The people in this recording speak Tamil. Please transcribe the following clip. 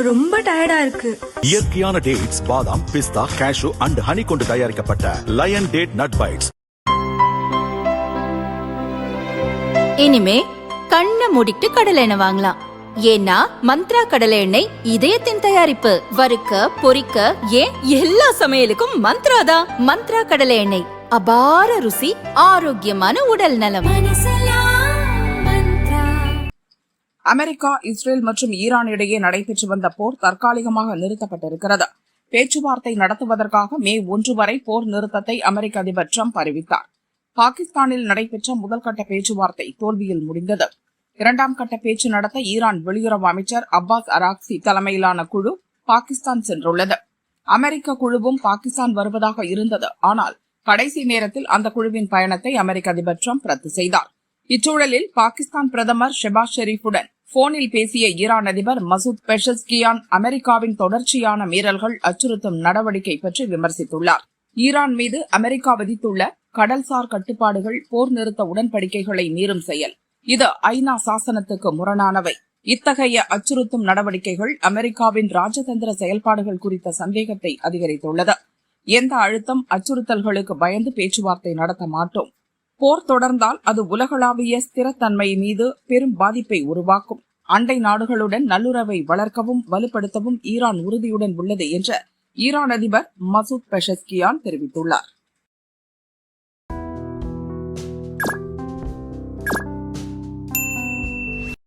ரொம்ப டயர்டா இருக்கு. இயற்கையான டேட்ஸ், பாதாம், பிஸ்தா, கேஷு அண்ட் ஹனி கொண்டு தயாரிக்கப்பட்ட லயன் டேட் நட் பைட்ஸ். இனிமே கண்ணை மூடிட்டு கடலை எண்ணெய் வாங்கலாம். ஏன்னா மந்த்ரா கடலை எண்ணெய் இதயத்தின் தயாரிப்பு. வறுக்க, பொரிக்க, ஏன் எல்லா சமையலுக்கும் மந்த்ரா தான். மந்த்ரா கடலை எண்ணெய், அபார ருசி, ஆரோக்கியமான உடல் நலம். அமெரிக்கா, இஸ்ரேல் மற்றும் ஈரான் இடையே நடைபெற்று வந்த போர் தற்காலிகமாக நிறுத்தப்பட்டிருக்கிறது. பேச்சுவார்த்தை நடத்துவதற்காக மே 1 வரை போர் நிறுத்தத்தை அமெரிக்க அதிபர் டிரம்ப் அறிவித்தார். பாகிஸ்தானில் நடைபெற்ற முதல்கட்ட பேச்சுவார்த்தை தோல்வியில் முடிந்தது. 2ஆம் கட்ட பேச்சு நடத்த ஈரான் வெளியுறவு அமைச்சர் அப்பாஸ் அராக்சி தலைமையிலான குழு பாகிஸ்தான் சென்றுள்ளது. அமெரிக்க குழுவும் பாகிஸ்தான் வருவதாக இருந்தது. ஆனால் கடைசி நேரத்தில் அந்த குழுவின் பயணத்தை அமெரிக்க அதிபர் டிரம்ப் ரத்து செய்தார். இச்சூழலில் பாகிஸ்தான் பிரதமர் ஷெபாஸ் ஷெரீஃபுடன் போனில் பேசிய ஈரான் அதிபர் மசூத் பெஷஸ்கியான் அமெரிக்காவின் தொடர்ச்சியான மீறல்கள், அச்சுறுத்தும் நடவடிக்கை பற்றி விமர்சித்துள்ளார். ஈரான் மீது அமெரிக்கா விதித்துள்ள கடல்சார் கட்டுப்பாடுகள் போர் நிறுத்த உடன்படிக்கைகளை மீறும் செயல். இது ஐநா சாசனத்துக்கு முரணானவை. இத்தகைய அச்சுறுத்தும் நடவடிக்கைகள் அமெரிக்காவின் ராஜதந்திர செயல்பாடுகள் குறித்த சந்தேகத்தை அதிகரித்துள்ளது. எந்த அழுத்தம், அச்சுறுத்தல்களுக்கு பயந்து பேச்சுவார்த்தை நடத்த மாட்டோம். போர் தொடர்ந்தால் அது உலகளாவிய ஸ்திரத்தன்மை மீது பெரும் பாதிப்பை உருவாக்கும். அண்டை நாடுகளுடன் நல்லுறவை வளர்க்கவும் வலுப்படுத்தவும் ஈரான் உறுதியுடன் உள்ளது என்று ஈரான் அதிபர் மசூத் பெஷஸ்கியான் தெரிவித்துள்ளார்.